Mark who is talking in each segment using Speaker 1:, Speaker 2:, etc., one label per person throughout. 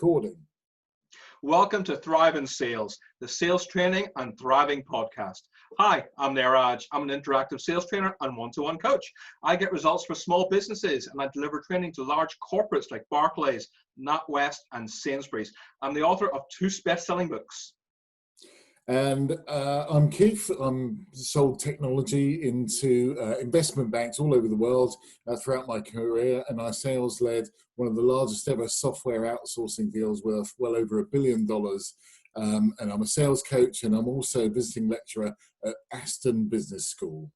Speaker 1: recording.
Speaker 2: Welcome to Thrive in Sales, the sales training and thriving podcast. Hi, I'm Neeraj. I'm an interactive sales trainer and one-to-one coach. I get results for small businesses and I deliver training to large corporates like Barclays, NatWest, and Sainsbury's. I'm the author of 2 best-selling books.
Speaker 1: And I'm Keith. I'm sold technology into investment banks all over the world throughout my career, and I sales-led one of the largest ever software outsourcing deals worth well over $1 billion. And I'm a sales coach, and I'm also a visiting lecturer at Aston Business School.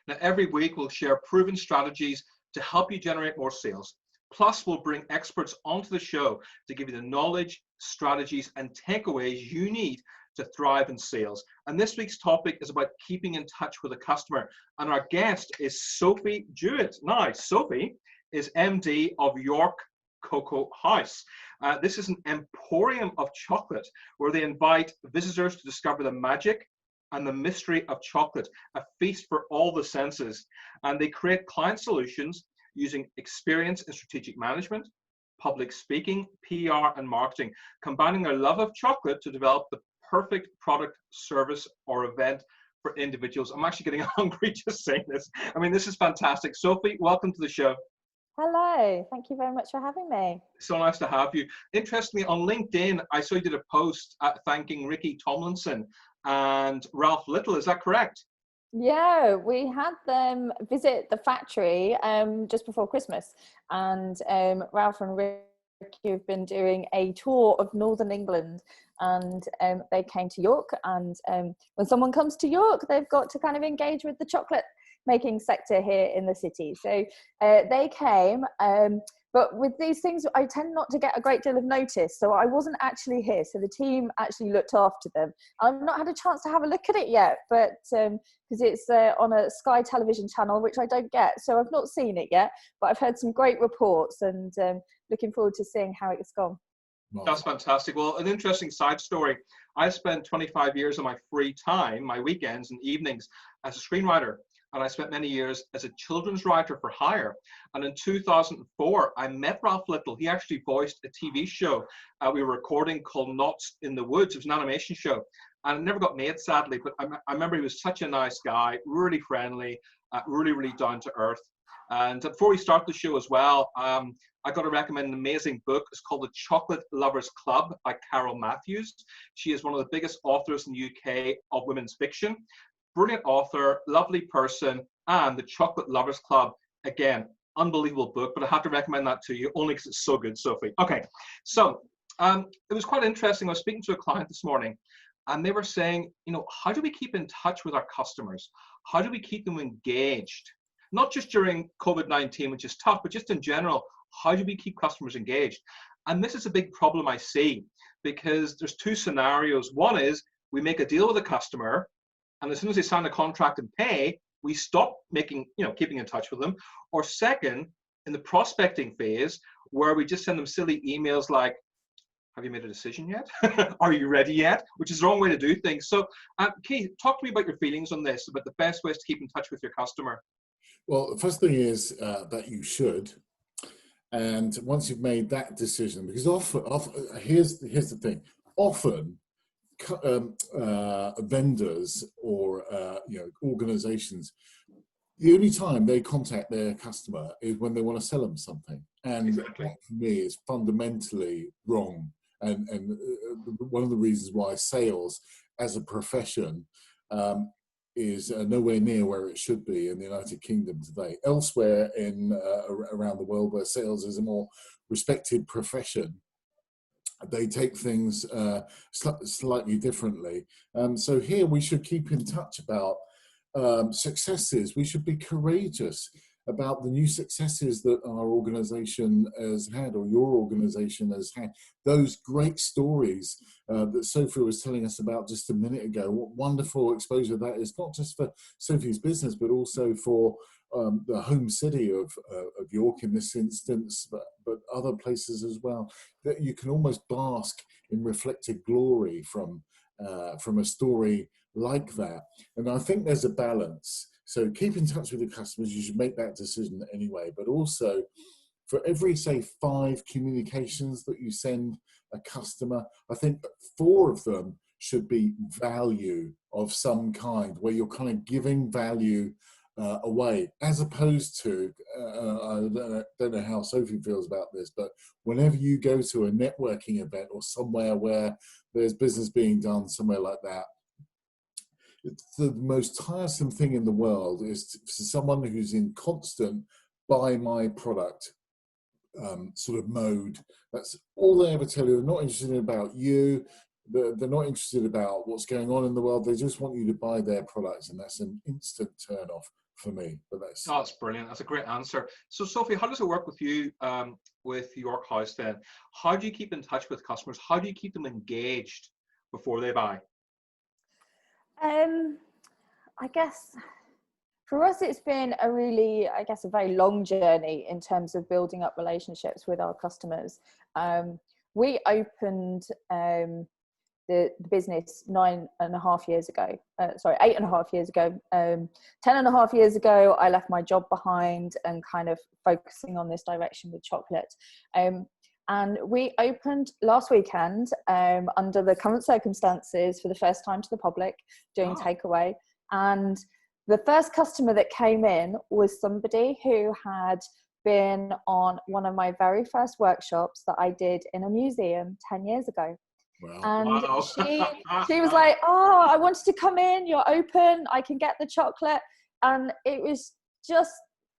Speaker 2: Now, every week we'll share proven strategies to help you generate more sales. Plus, we'll bring experts onto the show to give you the knowledge, strategies, and takeaways you need to thrive in sales. And this week's topic is about keeping in touch with a customer. And our guest is Sophie Jewett. Now, Sophie is MD of York Cocoa House. This is an emporium of chocolate where they invite visitors to discover the magic and the mystery of chocolate, a feast for all the senses. And they create client solutions using experience in strategic management, public speaking, PR, and marketing, combining their love of chocolate to develop the perfect product, service, or event for individuals. I'm actually getting hungry just saying this. I mean, this is fantastic. Sophie, welcome to the show.
Speaker 3: Hello, thank you very much for having me.
Speaker 2: So nice to have you. Interestingly, on LinkedIn, I saw you did a post thanking Ricky Tomlinson and Ralph Little. Is that correct?
Speaker 3: Yeah, we had them visit the factory just before Christmas, and Ralph and Ricky have been doing a tour of Northern England, and they came to York, and when someone comes to York, they've got to kind of engage with the chocolate making sector here in the city. So they came, but with these things, I tend not to get a great deal of notice. So I wasn't actually here. So the team actually looked after them. I've not had a chance to have a look at it yet, but because it's on a Sky television channel, which I don't get. So I've not seen it yet, but I've heard some great reports and looking forward to seeing how it's gone.
Speaker 2: That's fantastic. Well, an interesting side story. I spent 25 years of my free time, my weekends and evenings, as a screenwriter. And I spent many years as a children's writer for hire. And in 2004, I met Ralph Little. He actually voiced a TV show we were recording called Knots in the Woods. It was an animation show. And it never got made, sadly. But I remember he was such a nice guy, really friendly, really down to earth. And before we start the show as well, I got to recommend an amazing book. It's called The Chocolate Lovers Club by Carol Matthews. She is one of the biggest authors in the UK of women's fiction. Brilliant author, lovely person, and The Chocolate Lovers Club, again, unbelievable book, but I have to recommend that to you only because it's so good, Sophie. Okay, so it was quite interesting. I was speaking to a client this morning, and they were saying, you know, how do we keep in touch with our customers? How do we keep them engaged? Not just during COVID-19, which is tough, but just in general, how do we keep customers engaged? And this is a big problem I see, because there's 2 scenarios. One is we make a deal with a customer, and as soon as they sign a contract and pay, we stop keeping in touch with them. Or second, in the prospecting phase, where we just send them silly emails like, have you made a decision yet? Are you ready yet? Which is the wrong way to do things. So Keith, talk to me about your feelings on this, about the best ways to keep in touch with your customer.
Speaker 1: Well, the first thing is that you should. And once you've made that decision, because often here's the thing, often vendors or organizations, the only time they contact their customer is when they want to sell them something, and
Speaker 2: exactly.
Speaker 1: That for me is fundamentally wrong, and one of the reasons why sales as a profession is nowhere near where it should be in the United Kingdom today. Elsewhere in around the world, where sales is a more respected profession, they take things slightly differently. So here we should keep in touch about successes. We should be courageous about the new successes that our organization has had, or your organization has had. Those great stories that Sophie was telling us about just a minute ago, what wonderful exposure that is, not just for Sophie's business, but also for the home city of York in this instance, but other places as well, that you can almost bask in reflected glory from a story like that. And I think there's a balance. So keep in touch with your customers. You should make that decision anyway, but also for every, say, 5 communications that you send a customer. I think 4 of them should be value of some kind, where you're kind of giving value away, as opposed to, I don't know how Sophie feels about this, but whenever you go to a networking event or somewhere where there's business being done, somewhere like that, the most tiresome thing in the world is for someone who's in constant buy my product sort of mode. That's all they ever tell you. They're not interested about you. They're not interested about what's going on in the world. They just want you to buy their products, and that's an instant turn off for me. But that's
Speaker 2: brilliant. That's a great answer. So Sophie, how does it work with you with York House then? How do you keep in touch with customers? How do you keep them engaged before they buy?
Speaker 3: I guess for us, it's been a really, a very long journey in terms of building up relationships with our customers. We opened the business 8.5 years ago. 10.5 years ago, I left my job behind and kind of focusing on this direction with chocolate. And we opened last weekend under the current circumstances for the first time to the public, doing takeaway. And the first customer that came in was somebody who had been on one of my very first workshops that I did in a museum 10 years ago.
Speaker 1: wow.
Speaker 3: And she was like, oh, I wanted to come in, you're open, I can get the chocolate. And it was just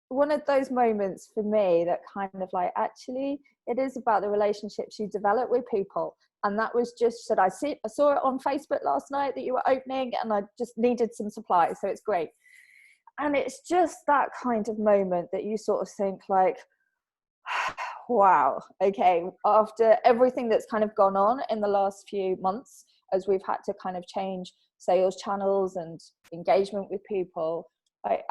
Speaker 3: one of those moments for me that kind of like, actually, it is about the relationships you develop with people. And that was just, I saw it on Facebook last night that you were opening, and I just needed some supplies, so it's great. And it's just that kind of moment that you sort of think like, wow, okay, after everything that's kind of gone on in the last few months, as we've had to kind of change sales channels and engagement with people,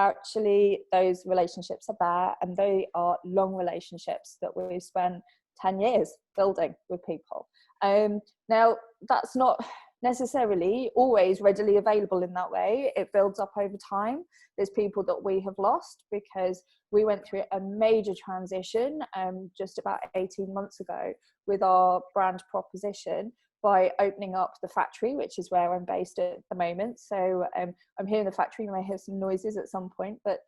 Speaker 3: actually those relationships are there, and they are long relationships that we've spent 10 years building with people. Now, that's not necessarily always readily available in that way. It builds up over time. There's people that we have lost because we went through a major transition just about 18 months ago with our brand proposition by opening up the factory, which is where I'm based at the moment. So I'm here in the factory. You may hear some noises at some point, but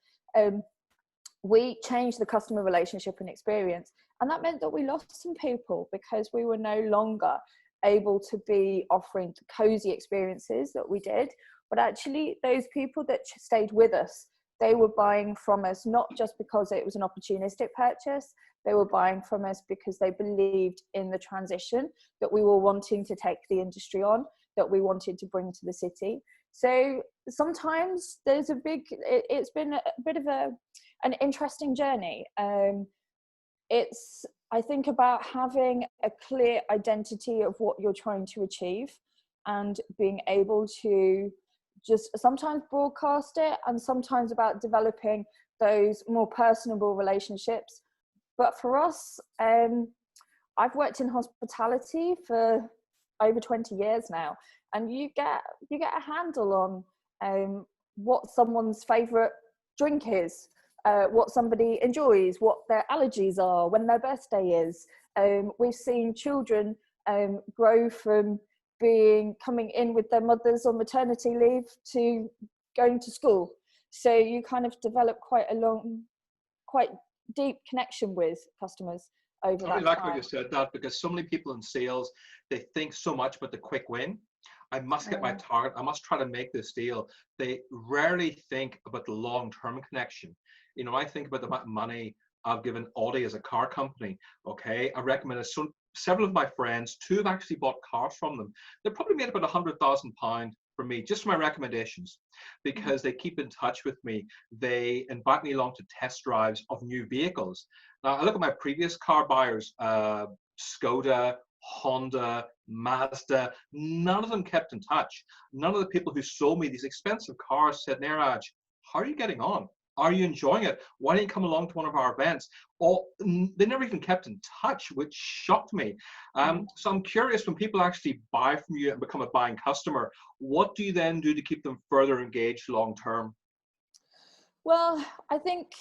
Speaker 3: we changed the customer relationship and experience. And that meant that we lost some people because we were no longer able to be offering the cozy experiences that we did. But actually, those people that stayed with us, they were buying from us not just because it was an opportunistic purchase. They were buying from us because they believed in the transition that we were wanting to take the industry on, that we wanted to bring to the city. So sometimes there's it's been a bit of an interesting journey. I think about having a clear identity of what you're trying to achieve and being able to just sometimes broadcast it, and sometimes about developing those more personable relationships. But for us, I've worked in hospitality for over 20 years now, and you get a handle on what someone's favorite drink is, what somebody enjoys, what their allergies are, when their birthday is. We've seen children grow from coming in with their mothers on maternity leave to going to school. So you kind of develop quite deep connection with customers over that time.
Speaker 2: I like what you said that, because so many people in sales, they think so much about the quick win. I must get my target. I must try to make this deal. They rarely think about the long-term connection. You know, I think about the amount of money I've given Audi as a car company. Okay, I recommended several of my friends, 2 have actually bought cars from them. They probably made about £100,000 for me, just my recommendations, because they keep in touch with me. They invite me along to test drives of new vehicles. Now, I look at my previous car buyers, Skoda, Honda, Mazda, none of them kept in touch. None of the people who sold me these expensive cars said, Neeraj, how are you getting on? Are you enjoying it? Why don't you come along to one of our events? Or they never even kept in touch, which shocked me. So I'm curious, when people actually buy from you and become a buying customer, what do you then do to keep them further engaged long term?
Speaker 3: Well, I think,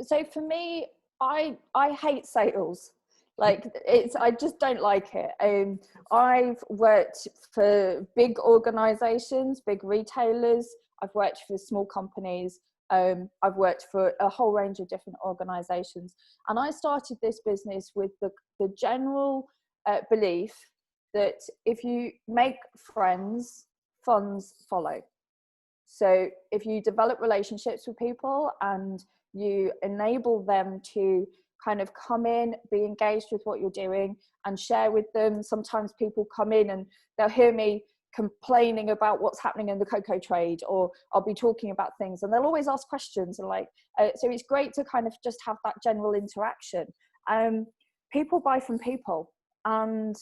Speaker 3: so for me, I hate sales. Like I just don't like it. I've worked for big organizations, big retailers. I've worked for small companies. I've worked for a whole range of different organizations. And I started this business with the general belief that if you make friends, funds follow. So if you develop relationships with people and you enable them to kind of come in, be engaged with what you're doing and share with them. Sometimes people come in and they'll hear me complaining about what's happening in the cocoa trade, or I'll be talking about things and they'll always ask questions. And so it's great to kind of just have that general interaction. People buy from people. And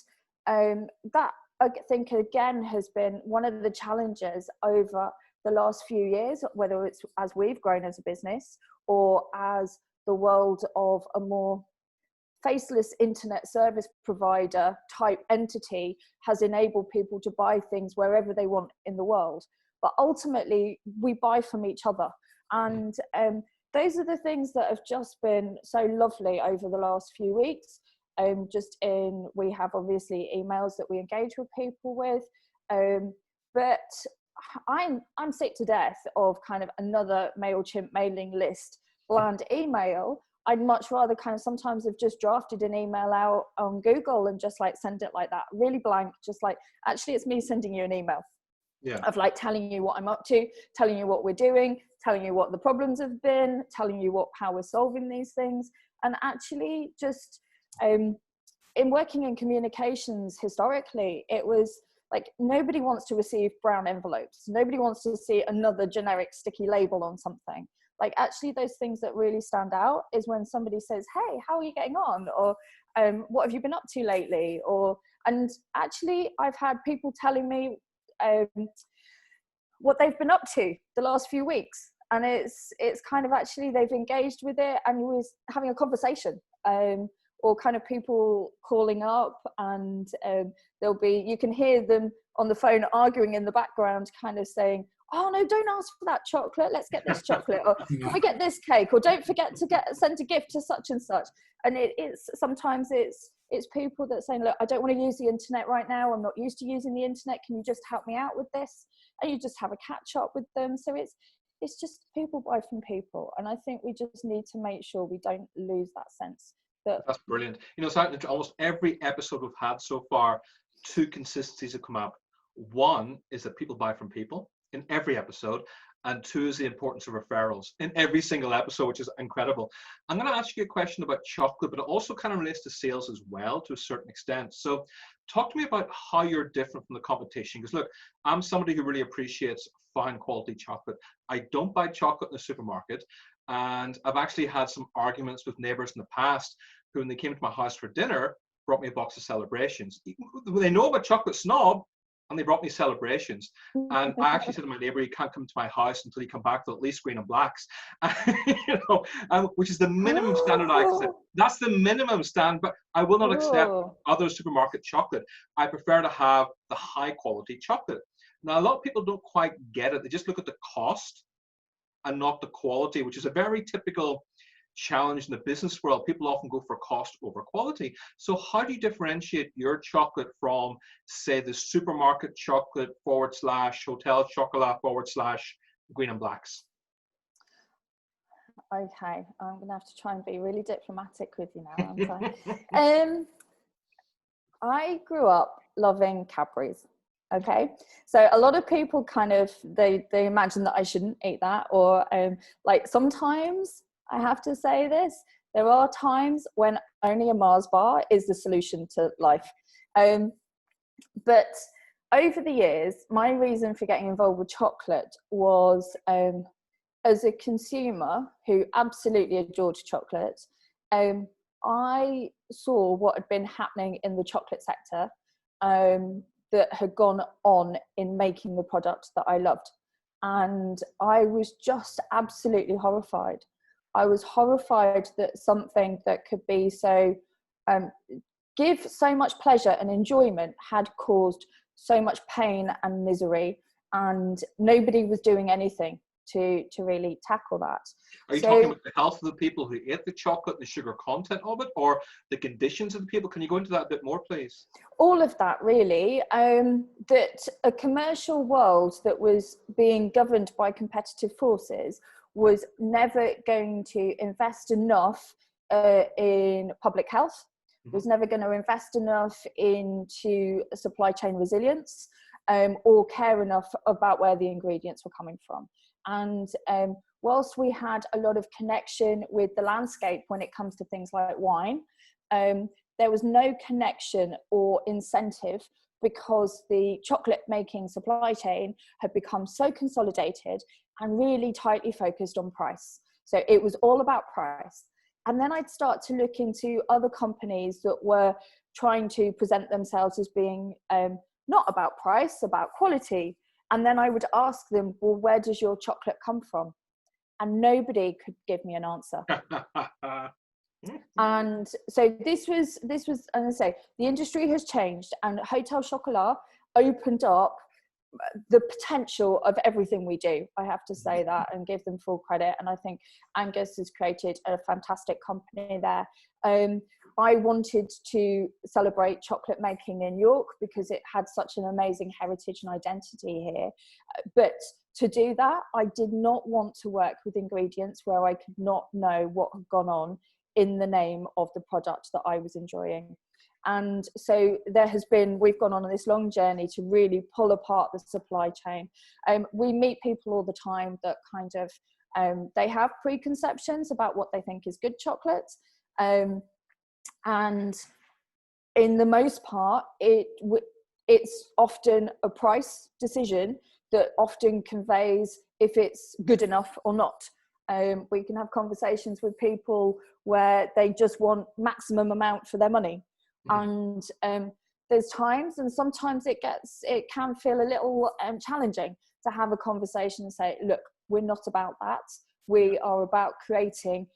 Speaker 3: that, I think, again, has been one of the challenges over the last few years, whether it's as we've grown as a business or as the world of a more faceless internet service provider type entity has enabled people to buy things wherever they want in the world. But ultimately, we buy from each other. And those are the things that have just been so lovely over the last few weeks. We have obviously emails that we engage with people with, but I'm sick to death of kind of another MailChimp mailing list bland email. I'd much rather kind of sometimes have just drafted an email out on Google and just like send it like that, really blank, just like, actually it's me sending you an email. Yeah. Of like telling you what I'm up to, telling you what we're doing, telling you what the problems have been, telling you how we're solving these things. And actually just in working in communications historically, it was like nobody wants to receive brown envelopes. Nobody wants to see another generic sticky label on something. Like actually those things that really stand out is when somebody says, hey, how are you getting on? Or what have you been up to lately? And actually I've had people telling me what they've been up to the last few weeks. And it's kind of actually they've engaged with it and was having a conversation. Or kind of people calling up and you can hear them on the phone arguing in the background, kind of saying, oh no, don't ask for that chocolate, let's get this chocolate, or can we get this cake, or don't forget to send a gift to such and such. And it's sometimes it's people that saying, look, I don't want to use the internet right now, I'm not used to using the internet, can you just help me out with this? And you just have a catch up with them. So it's just people buy from people, and I think we just need to make sure we don't lose that sense.
Speaker 2: That's brilliant. You know, so almost every episode we've had so far, two consistencies have come up. One is that people buy from people in every episode, and two is the importance of referrals in every single episode, which is incredible. I'm going to ask you a question about chocolate, but it also kind of relates to sales as well to a certain extent. So talk to me about how you're different from the competition, because look, I'm somebody who really appreciates fine quality chocolate. I don't buy chocolate in the supermarket, and I've actually had some arguments with neighbors in the past who, when they came to my house for dinner, brought me a box of Celebrations. They know I'm a chocolate snob, and they brought me Celebrations. And I actually said to my neighbor, you can't come to my house until you come back with at least green and blacks, you know, which is the minimum standard I accept. That's the minimum standard, but I will not accept other supermarket chocolate. I prefer to have the high quality chocolate. Now, a lot of people don't quite get it. They just look at the cost and not the quality, which is a very typical challenge in the business world. People often go for cost over quality. So how do you differentiate your chocolate from, say, the supermarket chocolate / hotel chocolate / green and blacks?
Speaker 3: Okay, I'm going to have to try and be really diplomatic with you now, aren't I? I grew up loving Cadbury's. Okay, so a lot of people kind of, they imagine that I shouldn't eat that, or like sometimes, I have to say this, there are times when only a Mars bar is the solution to life. But over the years, my reason for getting involved with chocolate was as a consumer who absolutely adored chocolate, I saw what had been happening in the chocolate sector that had gone on in making the product that I loved. And I was just absolutely horrified. I was horrified that something that could be so, give so much pleasure and enjoyment had caused so much pain and misery, and nobody was doing anything. to really tackle that.
Speaker 2: Are you talking about the health of the people who ate the chocolate, the sugar content of it, or the conditions of the people? Can you go into that a bit more, please?
Speaker 3: All of that, really. That a commercial world that was being governed by competitive forces was never going to invest enough in public health, was never going to invest enough into supply chain resilience, or care enough about where the ingredients were coming from. And whilst we had a lot of connection with the landscape when it comes to things like wine, there was no connection or incentive because the chocolate making supply chain had become so consolidated and really tightly focused on price. So it was all about price. And then I'd start to look into other companies that were trying to present themselves as being not about price, about quality. And then I would ask them, well, where does your chocolate come from? And nobody could give me an answer. And so this was, as I say, the industry has changed, and Hotel Chocolat opened up the potential of everything we do. I have to say that and give them full credit. And I think Angus has created a fantastic company there. I wanted to celebrate chocolate making in York because it had such an amazing heritage and identity here. But to do that, I did not want to work with ingredients where I could not know what had gone on in the name of the product that I was enjoying. And so we've gone on this long journey to really pull apart the supply chain. We meet people all the time that kind of, they have preconceptions about what they think is good chocolate. And in the most part, it's often a price decision that often conveys if it's good enough or not. We can have conversations with people where they just want maximum amount for their money. And there's times, and sometimes it can feel a little challenging to have a conversation and say, look, we're not about that. We are about creating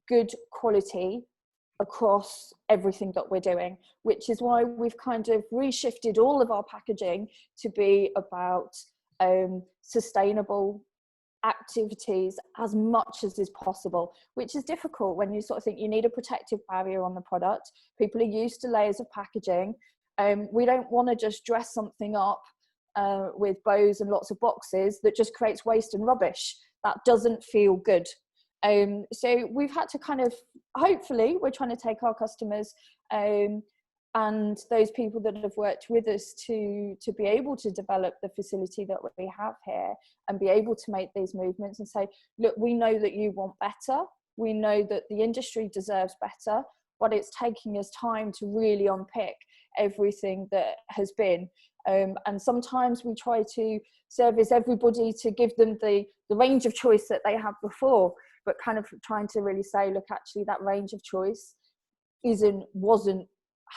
Speaker 3: good quality across everything that we're doing, which is why we've kind of reshifted all of our packaging to be about sustainable activities as much as is possible, which is difficult when you sort of think you need a protective barrier on the product. People are used to layers of packaging. We don't want to just dress something up with bows and lots of boxes that just creates waste and rubbish. That doesn't feel good. So we've had to kind of, hopefully we're trying to take our customers and those people that have worked with us to be able to develop the facility that we have here and be able to make these movements and say, look, we know that you want better. We know that the industry deserves better, but it's taking us time to really unpick everything that has been. And sometimes we try to service everybody to give them the range of choice that they had before, but kind of trying to really say, look, actually that range of choice wasn't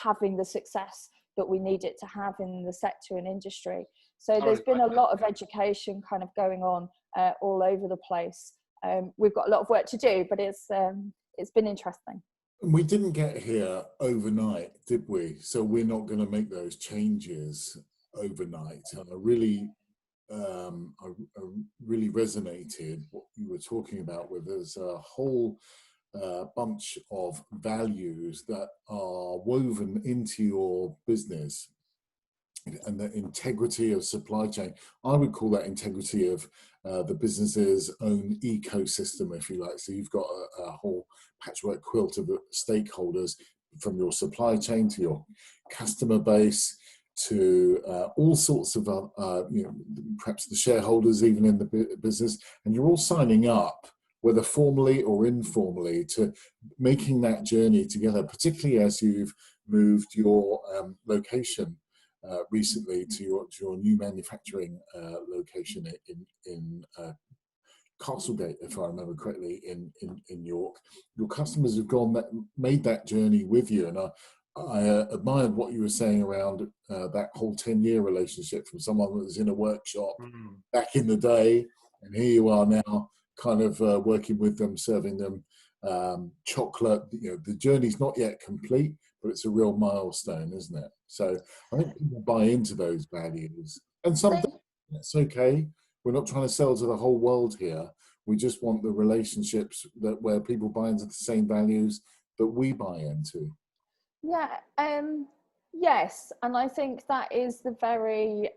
Speaker 3: having the success that we need it to have in the sector and industry. So there's been a lot of education kind of going on all over the place. We've got a lot of work to do, but it's been interesting.
Speaker 1: We didn't get here overnight, did we? So we're not going to make those changes overnight. And I really resonated what you were talking about, where there's a whole bunch of values that are woven into your business, and the integrity of supply chain. I would call that integrity of the business's own ecosystem, if you like. So you've got a whole patchwork quilt of stakeholders, from your supply chain to your customer base to all sorts of perhaps the shareholders even in the business, and you're all signing up, whether formally or informally, to making that journey together, particularly as you've moved your location recently to your new manufacturing location in Castlegate, if I remember correctly, in York. Your customers have made that journey with you, and I admired what you were saying around that whole 10-year relationship, from someone that was in a workshop back in the day, and here you are now, kind of working with them, serving them chocolate. The journey's not yet complete, but it's a real milestone, isn't it? So I think people buy into those values, and sometimes it's okay. We're not trying to sell to the whole world here. We just want the relationships where people buy into the same values that we buy into.
Speaker 3: Yeah, yes, and I think that is the very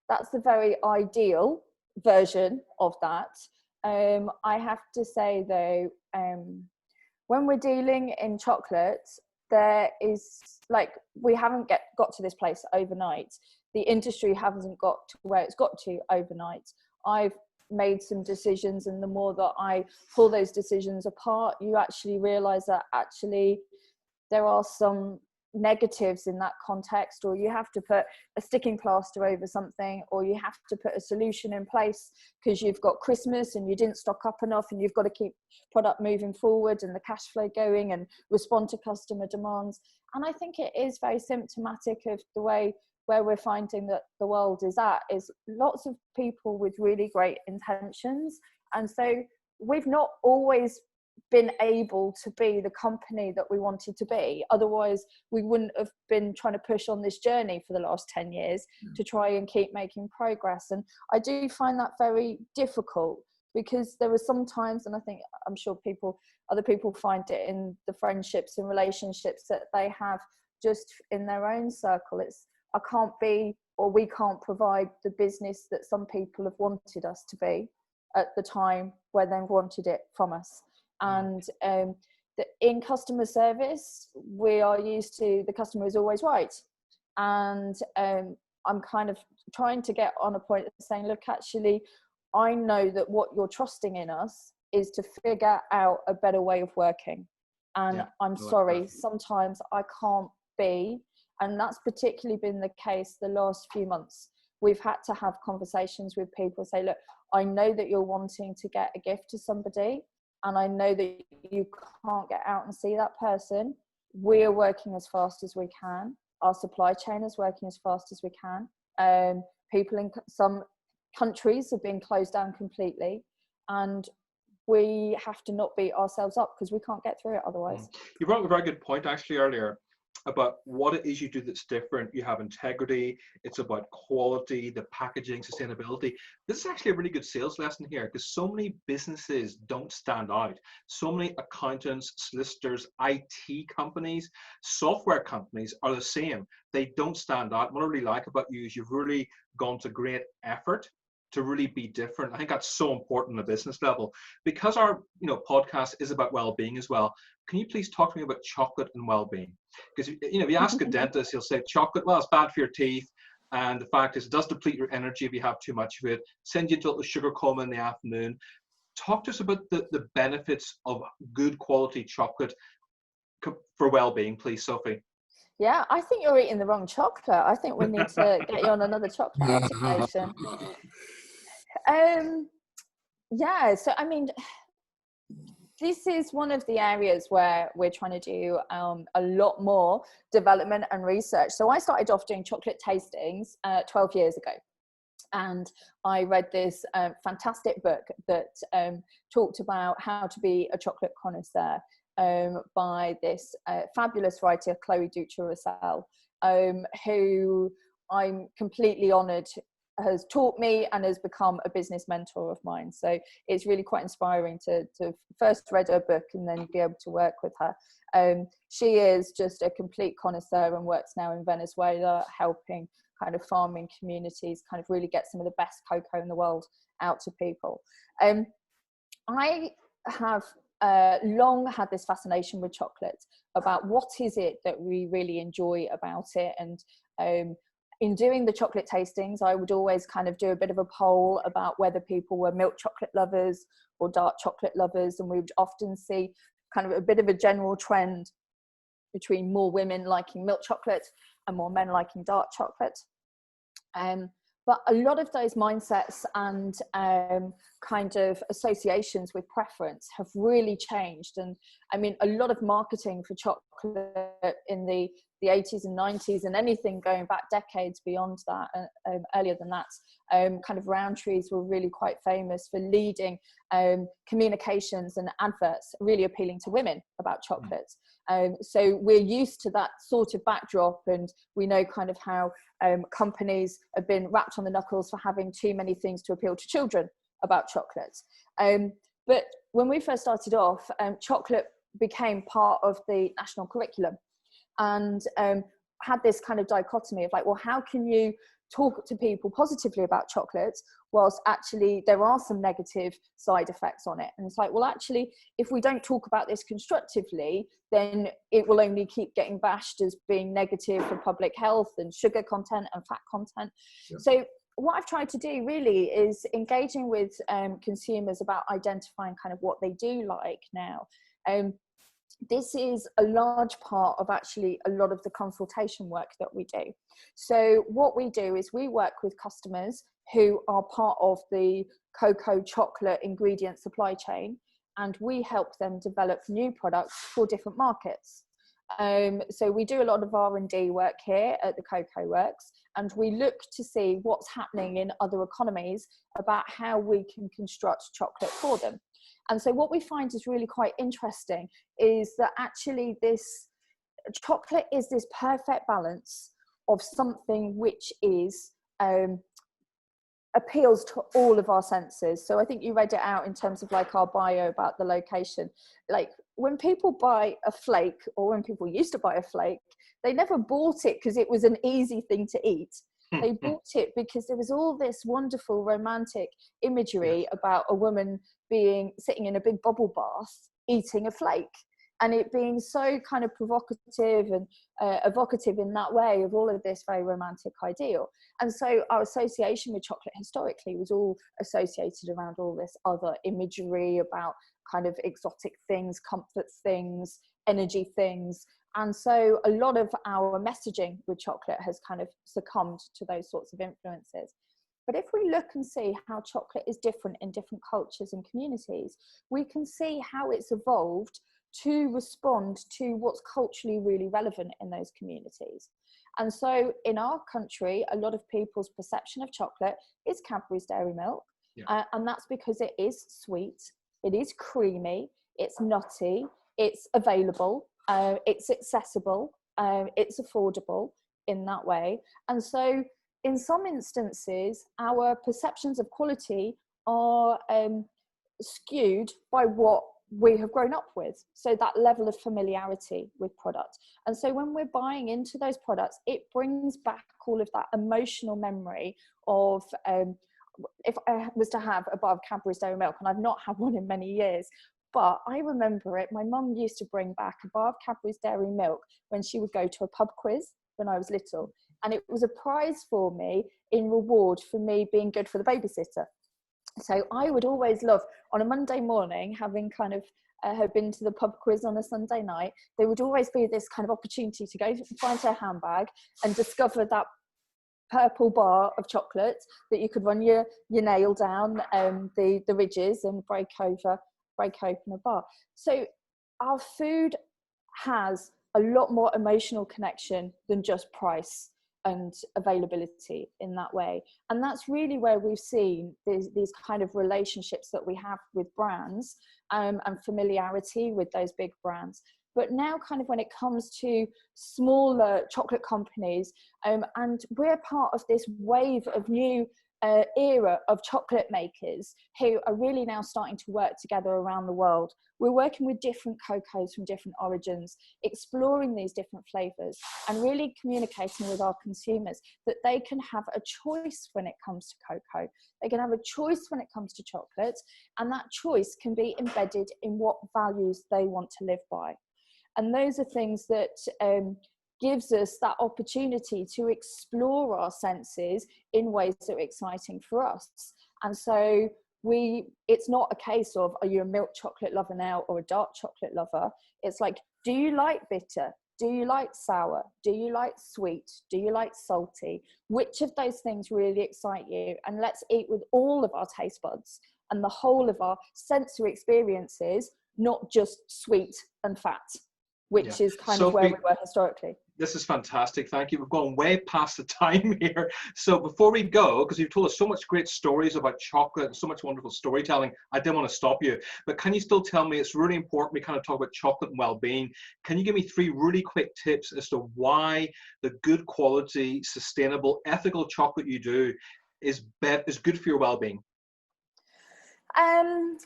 Speaker 3: that's the very ideal version of that. I have to say though, when we're dealing in chocolate, there is, like, we haven't got to this place overnight. The industry hasn't got to where it's got to overnight. I've made some decisions, and the more that I pull those decisions apart, you actually realize that actually there are some negatives in that context, or you have to put a sticking plaster over something, or you have to put a solution in place because you've got Christmas and you didn't stock up enough, and you've got to keep product moving forward and the cash flow going and respond to customer demands. And I think it is very symptomatic of the way where we're finding that the world is at, is lots of people with really great intentions. And so we've not always been able to be the company that we wanted to be. Otherwise, we wouldn't have been trying to push on this journey for the last 10 years to try and keep making progress. And I do find that very difficult, because there are some times, and I'm sure other people find it in the friendships and relationships that they have just in their own circle. It's, I can't be, or we can't provide the business that some people have wanted us to be at the time where they've wanted it from us. And in customer service, we are used to the customer is always right. And I'm kind of trying to get on a point of saying, look, actually, I know that what you're trusting in us is to figure out a better way of working. And I'm sorry, sometimes I can't be. And that's particularly been the case the last few months. We've had to have conversations with people, say, look, I know that you're wanting to get a gift to somebody, and I know that you can't get out and see that person. We're working as fast as we can. Our supply chain is working as fast as we can. People in some countries have been closed down completely, and we have to not beat ourselves up because we can't get through it otherwise.
Speaker 2: You brought up a very good point actually earlier about what it is you do that's different. You have integrity, it's about quality, the packaging, sustainability. This is actually a really good sales lesson here, because so many businesses don't stand out. So many accountants, solicitors, IT companies, software companies are the same. They don't stand out. What I really like about you is you've really gone to great effort to really be different. I think that's so important on a business level, because our podcast is about well-being as well. Can you please talk to me about chocolate and well-being? Because if you ask a dentist, he'll say chocolate, well, it's bad for your teeth, and the fact is it does deplete your energy if you have too much of it, send you into a little sugar coma in the afternoon. Talk to us about the benefits of good quality chocolate for well-being, please, Sophie.
Speaker 3: Yeah, I think you're eating the wrong chocolate. I think we need to get you on another chocolate application. Yeah, so I mean, this is one of the areas where we're trying to do a lot more development and research. So I started off doing chocolate tastings 12 years ago. And I read this fantastic book that talked about how to be a chocolate connoisseur by this fabulous writer, Chloe Dutra-Russell, who I'm completely honoured has taught me and has become a business mentor of mine. So it's really quite inspiring to first read her book and then be able to work with her. She is just a complete connoisseur and works now in Venezuela, helping kind of farming communities kind of really get some of the best cocoa in the world out to people. I have long had this fascination with chocolate, about what is it that we really enjoy about it. And in doing the chocolate tastings, I would always kind of do a bit of a poll about whether people were milk chocolate lovers or dark chocolate lovers. And we would often see kind of a bit of a general trend between more women liking milk chocolate and more men liking dark chocolate. But a lot of those mindsets and kind of associations with preference have really changed. And I mean, a lot of marketing for chocolate in the 80s and 90s, and anything going back decades beyond that, earlier than that, kind of Rowntrees were really quite famous for leading communications and adverts really appealing to women about chocolate. So we're used to that sort of backdrop, and we know kind of how companies have been wrapped on the knuckles for having too many things to appeal to children about chocolates. But when we first started off, chocolate became part of the national curriculum, and had this kind of dichotomy of like, well, how can you talk to people positively about chocolates whilst actually there are some negative side effects on it? And it's like, well, actually, if we don't talk about this constructively, then it will only keep getting bashed as being negative for public health and sugar content and fat content. Yeah. So what I've tried to do really is engaging with consumers about identifying kind of what they do like now. This is a large part of actually a lot of the consultation work that we do. So what we do is we work with customers who are part of the cocoa chocolate ingredient supply chain, and we help them develop new products for different markets. So we do a lot of R&D work here at the Cocoa Works, and we look to see what's happening in other economies about how we can construct chocolate for them. And so what we find is really quite interesting is that actually this chocolate is this perfect balance of something which is appeals to all of our senses. So I think you read it out in terms of like our bio about the location. Like when people buy a flake, or when people used to buy a flake, they never bought it because it was an easy thing to eat. They bought it because there was all this wonderful romantic imagery about a woman sitting in a big bubble bath eating a flake, and it being so kind of provocative and evocative in that way of all of this very romantic ideal. And so our association with chocolate historically was all associated around all this other imagery about kind of exotic things, comfort things, energy things. And so a lot of our messaging with chocolate has kind of succumbed to those sorts of influences. But if we look and see how chocolate is different in different cultures and communities, we can see how it's evolved to respond to what's culturally really relevant in those communities. And so in our country, a lot of people's perception of chocolate is Cadbury's Dairy Milk. Yeah. And that's because it is sweet, it is creamy, it's nutty, it's available, it's accessible, it's affordable in that way. And so in some instances, our perceptions of quality are skewed by what we have grown up with. So that level of familiarity with product. And so when we're buying into those products, it brings back all of that emotional memory of, if I was to have a bar of Cadbury's Dairy Milk, and I've not had one in many years, but I remember it. My mum used to bring back a bar of Cadbury's Dairy Milk when she would go to a pub quiz when I was little. And it was a prize for me in reward for me being good for the babysitter. So I would always love, on a Monday morning, having kind of had been to the pub quiz on a Sunday night, there would always be this kind of opportunity to go find her handbag and discover that purple bar of chocolate that you could run your nail down the ridges and break open a bar. So our food has a lot more emotional connection than just price and availability in that way. And that's really where we've seen these kind of relationships that we have with brands and familiarity with those big brands. But now kind of when it comes to smaller chocolate companies, and we're part of this wave of new era of chocolate makers who are really now starting to work together around the world. We're working with different cocoas from different origins, exploring these different flavors and really communicating with our consumers that they can have a choice when it comes to cocoa. They can have a choice when it comes to chocolate, and that choice can be embedded in what values they want to live by. And those are things that gives us that opportunity to explore our senses in ways that are exciting for us. And so it's not a case of, are you a milk chocolate lover now or a dark chocolate lover? It's like, do you like bitter? Do you like sour? Do you like sweet? Do you like salty? Which of those things really excite you? And let's eat with all of our taste buds and the whole of our sensory experiences, not just sweet and fat. which is kind of where we were historically.
Speaker 2: This is fantastic. Thank you. We've gone way past the time here. So before we go, because you've told us so much great stories about chocolate and so much wonderful storytelling, I didn't want to stop you. But can you still tell me, it's really important we kind of talk about chocolate and well-being. Can you give me 3 really quick tips as to why the good quality, sustainable, ethical chocolate you do is good for your well-being?
Speaker 3: Do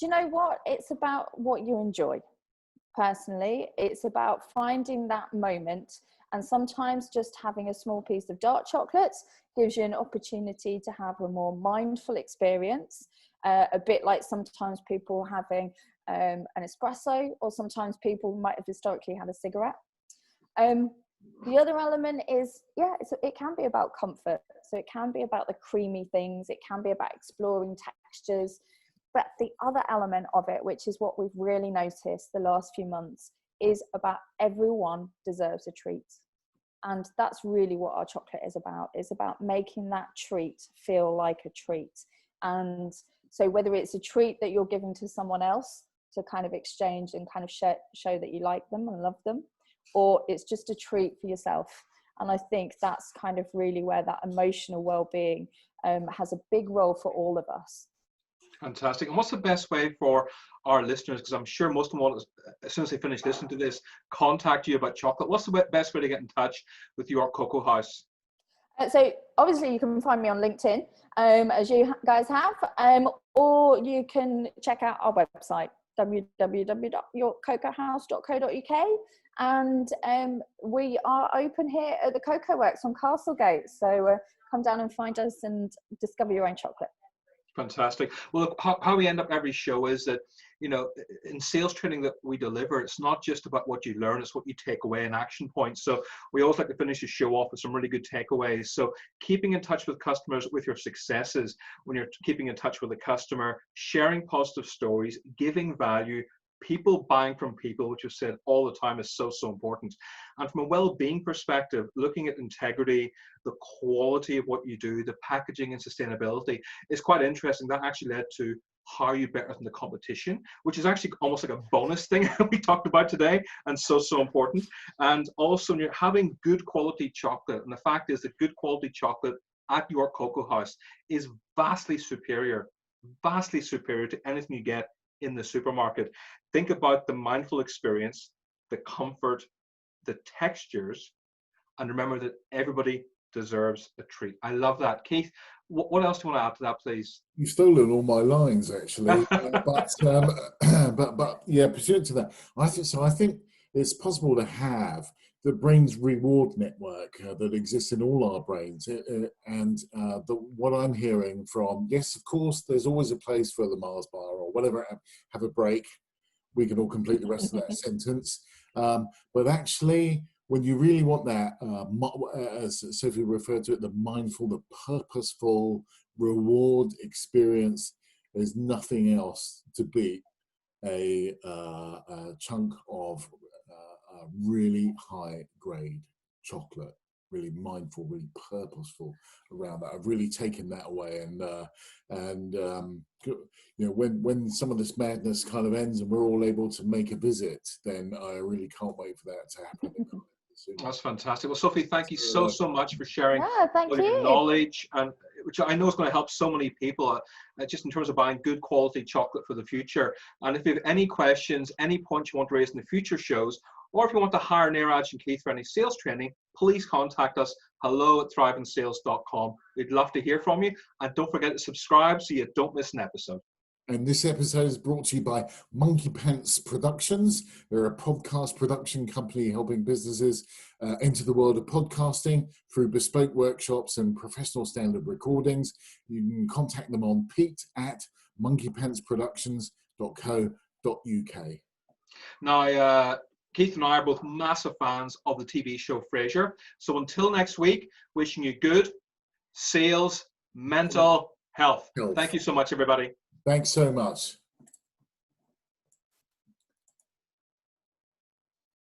Speaker 3: you know what? It's about what you enjoy. Personally, it's about finding that moment, and sometimes just having a small piece of dark chocolate gives you an opportunity to have a more mindful experience, a bit like sometimes people having an espresso, or sometimes people might have historically had a cigarette. The other element is, it can be about comfort. So it can be about the creamy things, it can be about exploring textures. But the other element of it, which is what we've really noticed the last few months, is about everyone deserves a treat. And that's really what our chocolate is about. It's about making that treat feel like a treat. And so whether it's a treat that you're giving to someone else to kind of exchange and kind of show that you like them and love them, or it's just a treat for yourself. And I think that's kind of really where that emotional well-being has a big role for all of us.
Speaker 2: Fantastic. And what's the best way for our listeners, because I'm sure most of them want, as soon as they finish listening to this, contact you about chocolate? What's the best way to get in touch with York Cocoa House?
Speaker 3: So obviously you can find me on LinkedIn, as you guys have, or you can check out our website, www.yorkcocoahouse.co.uk, and we are open here at the Cocoa Works on Castlegate, so come down and find us and discover your own chocolate.
Speaker 2: Fantastic. Well, look, how we end up every show is that, you know, in sales training that we deliver, it's not just about what you learn, it's what you take away in action points. So we always like to finish the show off with some really good takeaways. So keeping in touch with customers with your successes, when you're keeping in touch with a customer, sharing positive stories, giving value, people buying from people, which you've said all the time is so, so important. And from a well-being perspective, looking at integrity, the quality of what you do, the packaging and sustainability is quite interesting. That actually led to how are you better than the competition, which is actually almost like a bonus thing we talked about today, and so, so important. And also, when you're having good quality chocolate, and the fact is that good quality chocolate at York Cocoa House is vastly superior to anything you get in the supermarket. Think about the mindful experience, the comfort, the textures, and remember that everybody deserves a treat. I love that. Keith, what else do you want to add to that, please?
Speaker 1: You've stolen all my lines, actually. But yeah, pursuant to that, I think it's possible to have the brain's reward network that exists in all our brains. What I'm hearing from, yes, of course, there's always a place for the Mars bar or whatever. Have a break. We can all complete the rest of that sentence. But actually, when you really want that, as Sophie referred to it, the mindful, the purposeful reward experience, there's nothing else to beat a chunk of really high grade chocolate, really mindful, really purposeful around that. I've really taken that away, and you know, when some of this madness kind of ends and we're all able to make a visit, then I really can't wait for that to happen.
Speaker 2: That's fantastic. Well, Sophie, thank you so much for sharing
Speaker 3: Thank you.
Speaker 2: your knowledge, and which I know is going to help so many people just in terms of buying good quality chocolate for the future. And if you have any questions, any points you want to raise in the future shows, or if you want to hire Neeraj and Keith for any sales training, please contact us, hello@thriveinsales.com. We'd love to hear from you. And don't forget to subscribe so you don't miss an episode.
Speaker 1: And this episode is brought to you by Monkey Pants Productions. They're a podcast production company helping businesses enter the world of podcasting through bespoke workshops and professional standard recordings. You can contact them on pete@monkeypantsproductions.co.uk.
Speaker 2: Now, Keith and I are both massive fans of the TV show Frasier. So until next week, wishing you good sales, mental health. Thank you so much, everybody.
Speaker 1: Thanks so much.